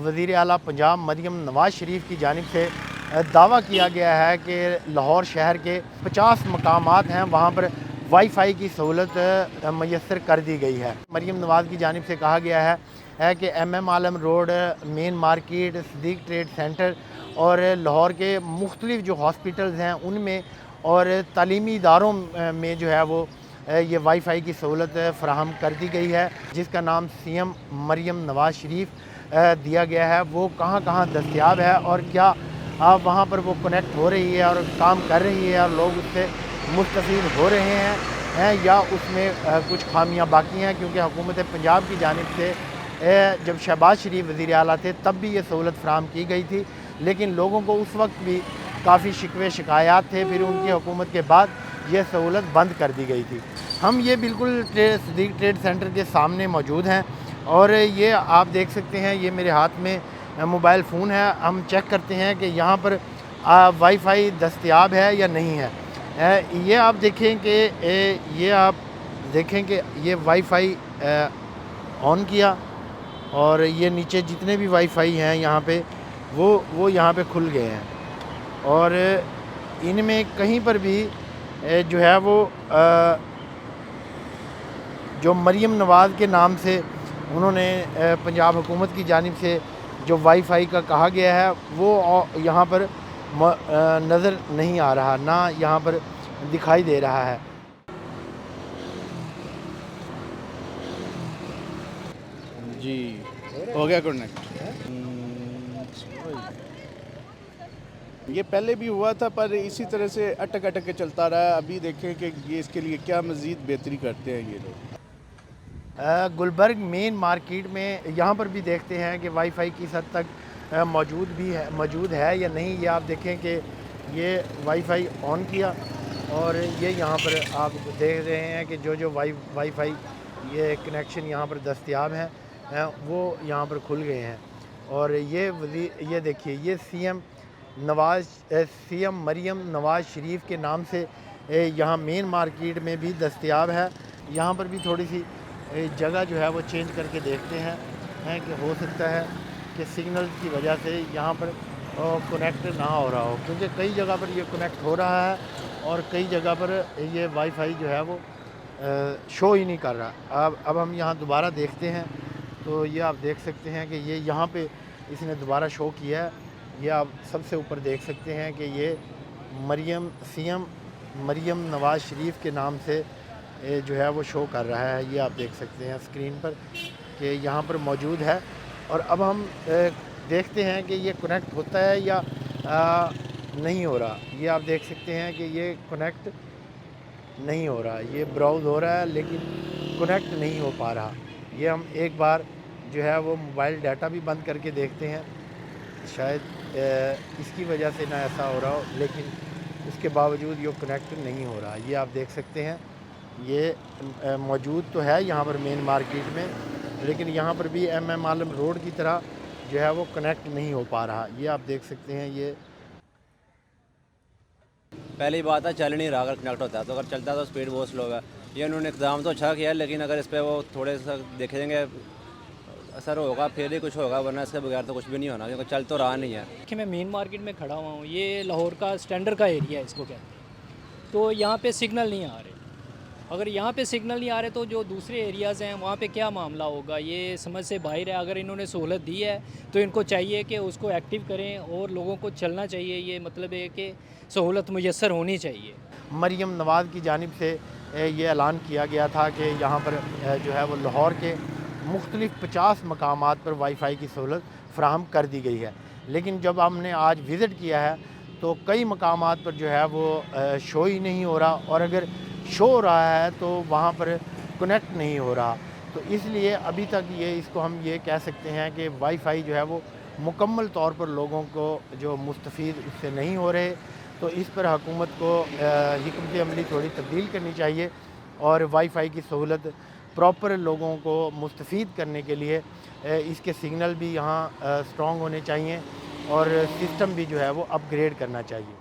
वज़ीर आला पंजाब मरियम नवाज़ शरीफ की जानिब से दावा किया गया है कि लाहौर शहर के 50 मकामात हैं वहाँ पर वाईफाई की सहूलत मैसर कर दी गई है। मरियम नवाज़ की जानिब से कहा गया है कि MM Alam road, main market, Sadiq trade centre और लाहौर के मुख्तलिफ जो हॉस्पिटल्स हैं उनमें और तालीमी इदारों में जो है वो ये वाईफाई की सहूलत फ़राहम कर दी गई है, जिसका नाम CM मरियम नवाज़ शरीफ दिया गया है। वो कहाँ कहाँ दस्तयाब है और क्या आप वहाँ पर वो कनेक्ट हो रही है और काम कर रही है और लोग उससे मुस्तफ़ीद हो रहे हैं या उसमें कुछ खामियाँ बाकी हैं, क्योंकि हुकूमत पंजाब की जानिब से जब शहबाज शरीफ वज़ीर आला थे तब भी ये सहूलत फ़राहम की गई थी, लेकिन लोगों को उस वक्त भी काफ़ी शिकवे शिकायत थे। फिर उनकी हुकूमत के बाद ये सहूलत बंद कर दी गई थी। हम ये बिल्कुल सदीक ट्रेड सेंटर के सामने मौजूद हैं और ये आप देख सकते हैं, ये मेरे हाथ में मोबाइल फ़ोन है। हम चेक करते हैं कि यहाँ पर वाईफाई दस्तयाब है या नहीं है। ये आप देखें कि ये आप देखें कि ये वाईफाई ऑन किया और ये नीचे जितने भी वाईफाई हैं यहाँ पे वो यहाँ पे खुल गए हैं और इनमें कहीं पर भी जो है वो जो मरियम नवाज़ के नाम से उन्होंने पंजाब हुकूमत की जानिब से जो वाईफाई का कहा गया है वो यहाँ पर नज़र नहीं आ रहा, ना यहाँ पर दिखाई दे रहा है। जी हो गया कनेक्ट। ये पहले भी हुआ था पर इसी तरह से अटक अटक के चलता रहा। अभी देखें कि ये इसके लिए क्या मज़ीद बेहतरी करते हैं ये लोग। गुलबर्ग मेन मार्केट में यहाँ पर भी देखते हैं कि वाईफाई किस हद तक मौजूद है या नहीं। ये आप देखें कि ये वाईफाई ऑन किया और ये यहाँ पर आप देख रहे हैं कि जो वाईफाई ये कनेक्शन यहाँ पर दस्तयाब हैं वो यहाँ पर खुल गए हैं। और ये देखिए ये CM मरियम नवाज़ शरीफ के नाम से यहाँ मेन मार्केट में भी दस्तयाब है। यहाँ पर भी थोड़ी सी जगह जो है वो चेंज करके देखते हैं कि हो सकता है कि सिग्नल की वजह से यहाँ पर कनेक्ट ना हो रहा हो, क्योंकि कई जगह पर ये कनेक्ट हो रहा है और कई जगह पर ये वाईफाई जो है वो शो ही नहीं कर रहा। अब हम यहाँ दोबारा देखते हैं तो ये आप देख सकते हैं कि ये यहाँ पे इसने दोबारा शो किया है। ये आप सबसे ऊपर देख सकते हैं कि ये CM मरियम नवाज़ शरीफ के नाम से जो है वो शो कर रहा है। ये आप देख सकते हैं स्क्रीन पर कि यहाँ पर मौजूद है। और अब हम देखते हैं कि ये कनेक्ट होता है या नहीं हो रहा। ये आप देख सकते हैं कि ये कनेक्ट नहीं हो रहा, ये ब्राउज़ हो रहा है लेकिन कनेक्ट नहीं हो पा रहा। ये हम एक बार जो है वो मोबाइल डाटा भी बंद करके देखते हैं, शायद इसकी वजह से ना ऐसा हो रहा हो, लेकिन उसके बावजूद ये कनेक्ट नहीं हो रहा। ये आप देख सकते हैं ये मौजूद तो है यहाँ पर मेन मार्केट में, लेकिन यहाँ पर भी MM आलम रोड की तरह जो है वो कनेक्ट नहीं हो पा रहा। ये आप देख सकते हैं। ये पहली बात है चल नहीं रहा, अगर कनेक्ट होता है तो, अगर चलता है तो स्पीड बहुत स्लो है। ये उन्होंने इक़दाम तो अच्छा किया है, लेकिन अगर इस पर वो थोड़े सा देखेंगे असर होगा फिर ही कुछ होगा, वरना इसके बगैर तो कुछ भी नहीं होना, क्योंकि चल तो रहा नहीं है। देखिए मैं मेन मार्केट में खड़ा हुआ हूँ, ये लाहौर का स्टैंडर्ड का एरिया है इसको कहते हैं। तो यहाँ पे सिग्नल नहीं आ रहे। अगर यहाँ पे सिग्नल नहीं आ रहे तो जो दूसरे एरियाज़ हैं वहाँ पे क्या मामला होगा, ये समझ से बाहर है। अगर इन्होंने सहूलत दी है तो इनको चाहिए कि उसको एक्टिव करें और लोगों को चलना चाहिए। ये मतलब है कि सहूलत मुयस्सर होनी चाहिए। मरियम नवाज़ की जानिब से ये ऐलान किया गया था कि यहाँ पर जो है वो लाहौर के मुख्तलिफ 50 मकामात पर वाईफाई की सहूलत फ़राहम कर दी गई है, लेकिन जब हमने आज विज़िट किया है तो कई मकामात पर जो है वो शो ही नहीं हो रहा, और अगर शो हो रहा है तो वहाँ पर कनेक्ट नहीं हो रहा। तो इसलिए अभी तक इसको हम ये कह सकते हैं कि वाईफाई जो है वो मुकम्मल तौर पर लोगों को जो मुस्तफ़ीद उससे नहीं हो रहे। तो इस पर हुकूमत को हिकमत अमली थोड़ी तब्दील करनी चाहिए और वाईफाई की सहूलत प्रॉपर लोगों को मुस्तफ़ीद करने के लिए इसके सिग्नल भी यहाँ स्ट्रॉन्ग होने चाहिए और सिस्टम भी जो है वो अपग्रेड करना चाहिए।